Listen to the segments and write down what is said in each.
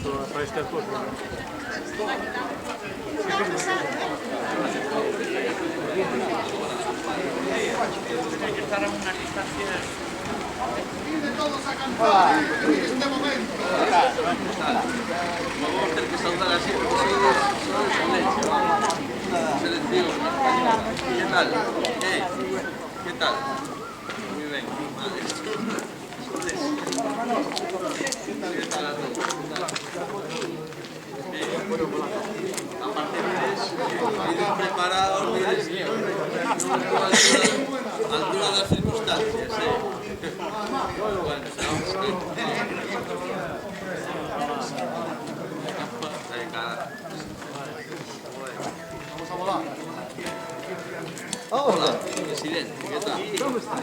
para estas cosas. Hay que estar a unas distancias. Todos a cantar en este momento. Vamos a tener que saludar así porque soy leche, vamos. Selección española. ¿Qué tal? ¿Qué tal? Muy bien. Vale. ¿Qué tal a todos? Aparte vienes preparados, vienes altura de las circunstancias, Bueno, Vamos a volar. Hola, presidente, ¿qué tal? ¿Cómo estás?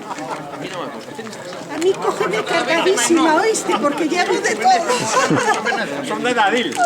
Mira una cosa, ¿tienes A mí cógeme cargadísima, ¿oíste? Porque llevo de todo. Son de Dadil.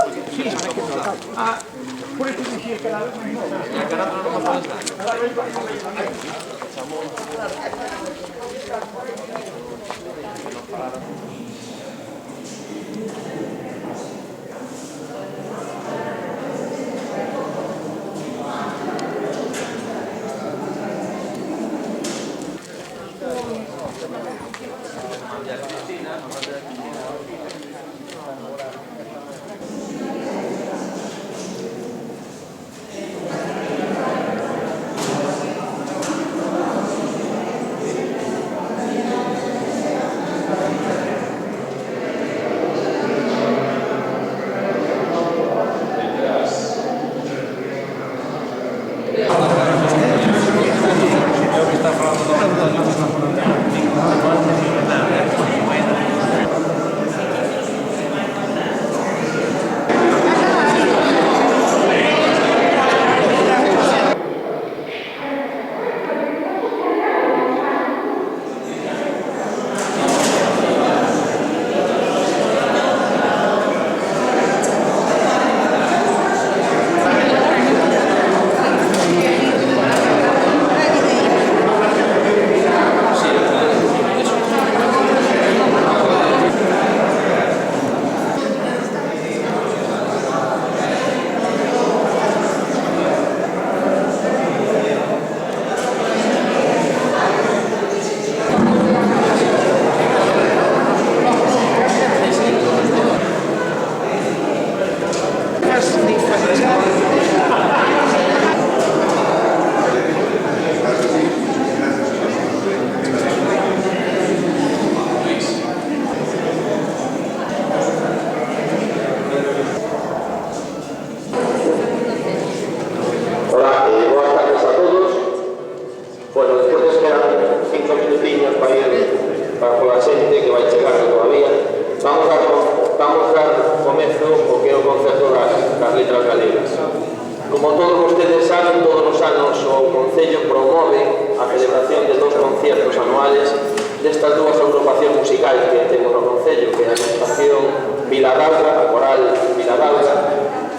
Como todos ustedes saben, todos os anos o Concello promove a celebración de 2 conciertos anuales destas dúas agrupacións musicais que temos no Concello, que é a Estación Viladauga, a Coral Viladauga,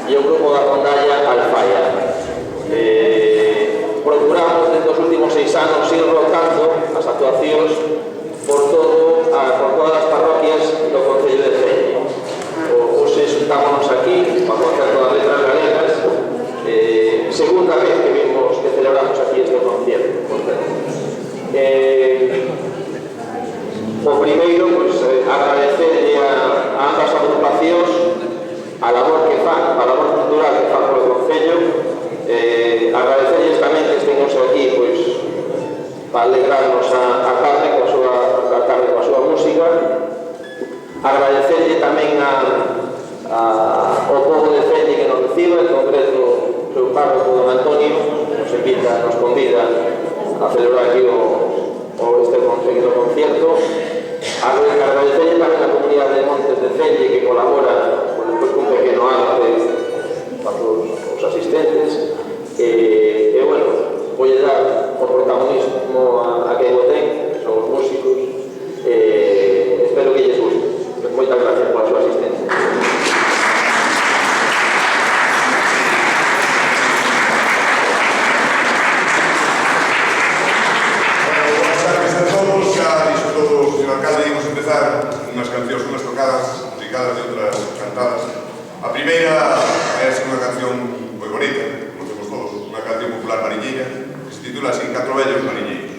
e o grupo da Rondalla Alfaia. Procuramos, desde os últimos 6 anos, ir rotando as actuacións por todas as parroquias do Concello de Celle. Hoxe estámonos aquí para concerto das letras galegas, segunda vez que celebramos aquí este concierto. O primeiro, agradecerle a ambas agrupacións a labor que fan, a labor cultural que fan polo Concello, agradecerles tamén que estemos aquí para alegrarnos a tarde coa súa música, agradecerle tamén ao povo de Celle que nos recibe, en concreto o seu párroco don Antonio, nos convida a celebrar aquí este pequeno concierto. Agradecerle tamén a comunidade de Montes de Celle que colabora con un pequeno arte para todos os asistentes. Vou dar o protagonismo a quen o ten, que son os músicos. Espero que lles guste. Moitas gracias pola súa asistencia. Señor alcalde, íbamos a empezar unhas cancións, unhas tocadas musicadas e outras cantadas. primeira é unha canción moi bonita, conocemos todos, unha canción popular mariñeira que se titula así, Catro vellos mariñeiros.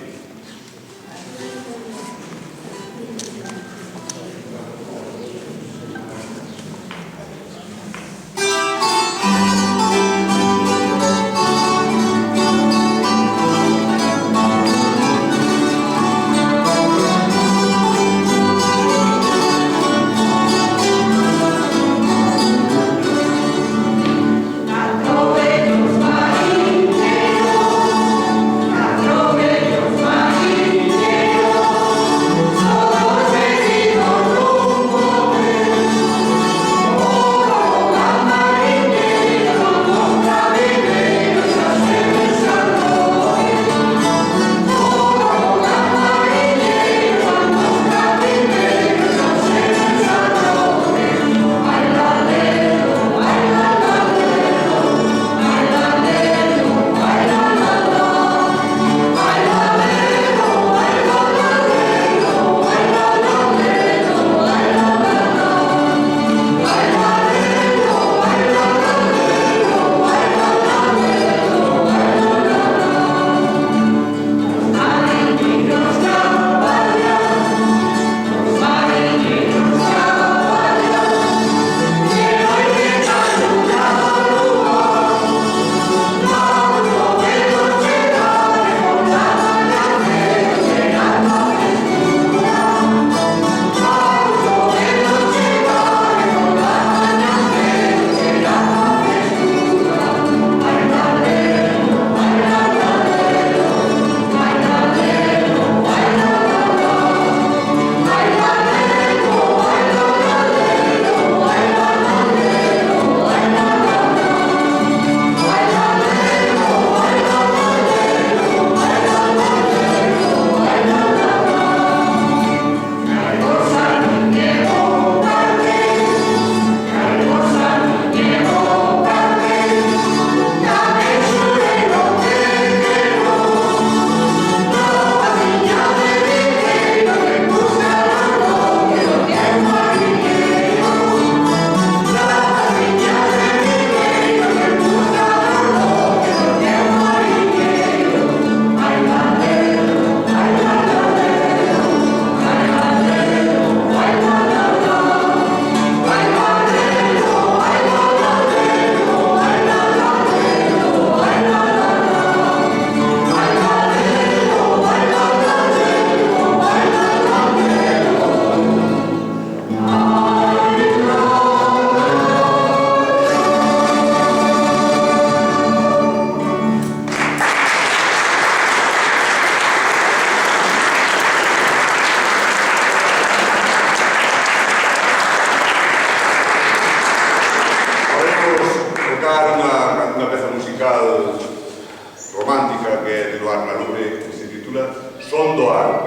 Unha peza musical romántica que é de Luar na Lubre, que se titula Son do Ar.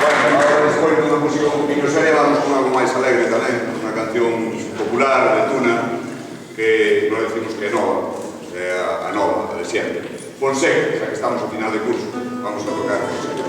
Agora, despois dunha música un poquinho seria, vamos con algo máis alegre tamén, unha canción popular de Tuna, que non decimos que é nova, é a nova, a de sempre. Fonseca, xa que estamos ao final de curso, vamos a tocar Fonseca.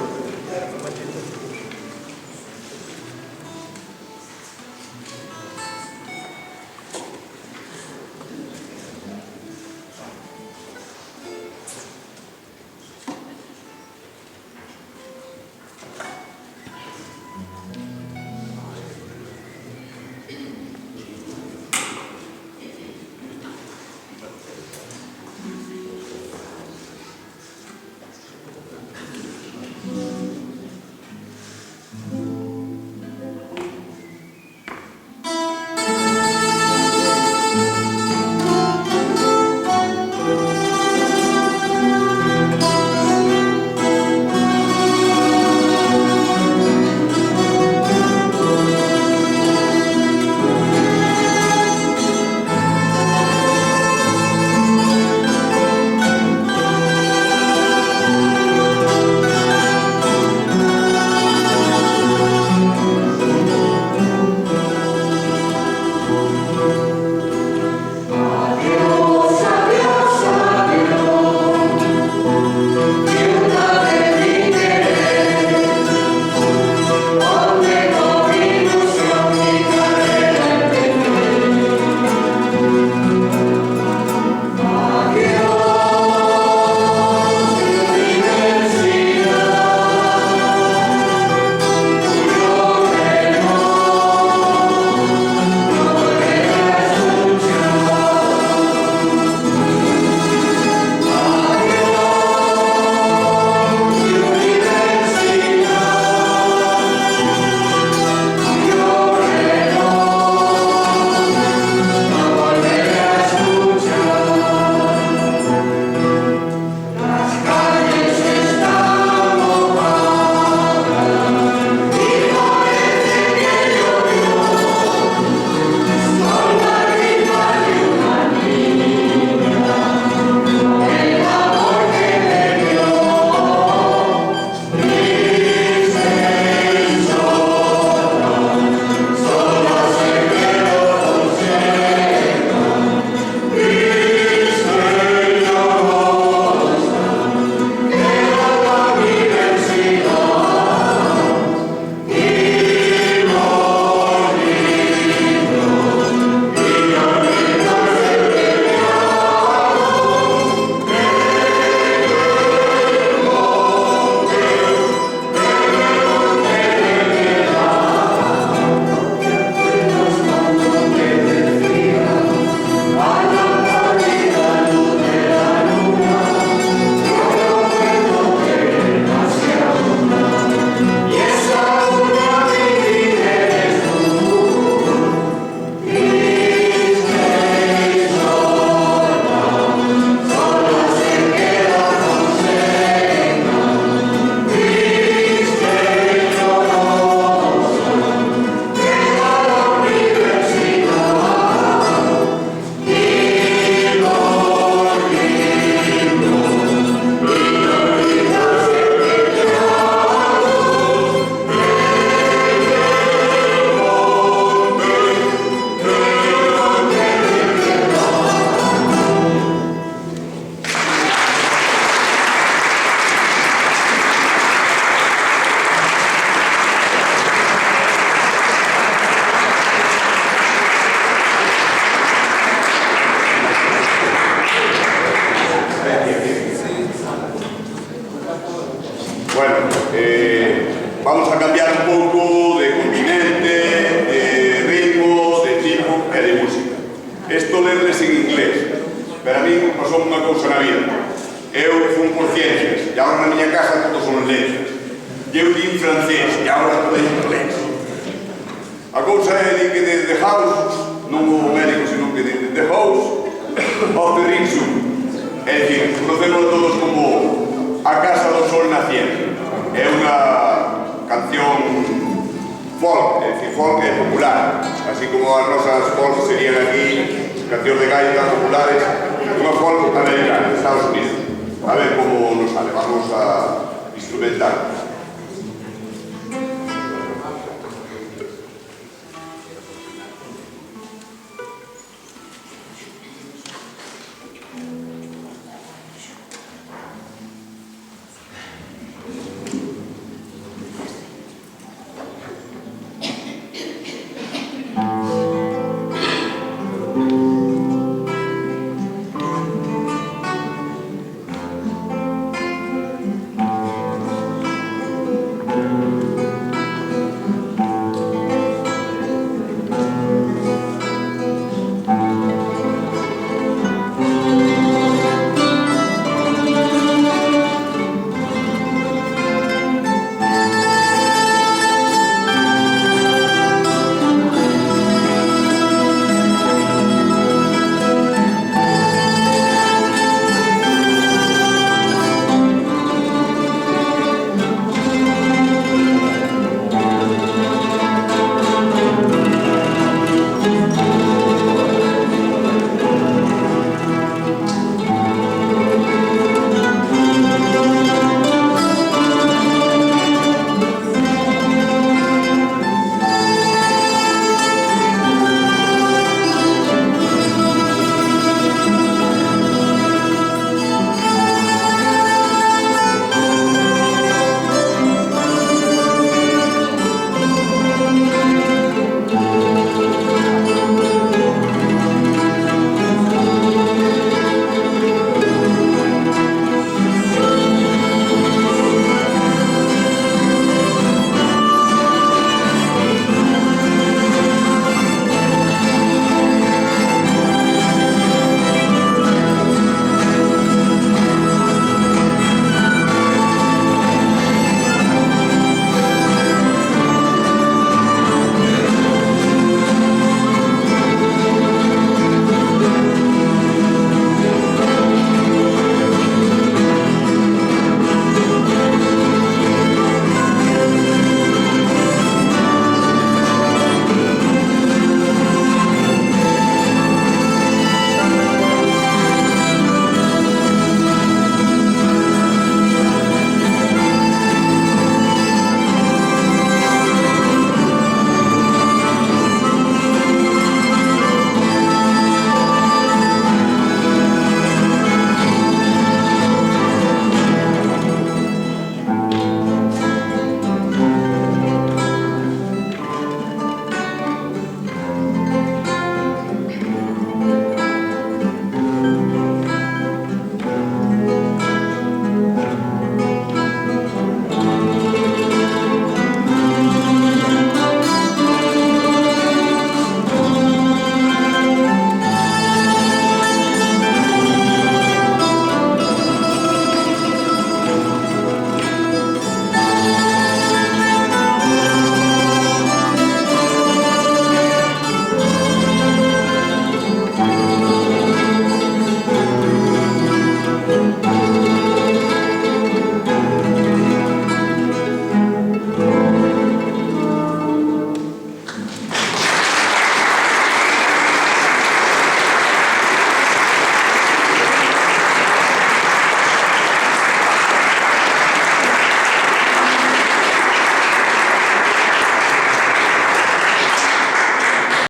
Vamos a cambiar un pouco de continente, de ritmo, de tipo e de música. Isto lerles en inglés, pero a mí pasou unha cousa na vida. Eu fui por ciencias, e agora na miña casa todos son letras. Eu di francés, e agora todo é inglés. A cousa é que de the house, non o médico, sino que de the house of the Rinsu. É dicir, conocemos todos como a casa do sol naciente. É unha canción folk, é dicir, folk é popular, así como as nosas folk serían aquí cancións de gaita populares, unha folk americana, de Estados Unidos. A ver como nos sale, vamos a instrumentar.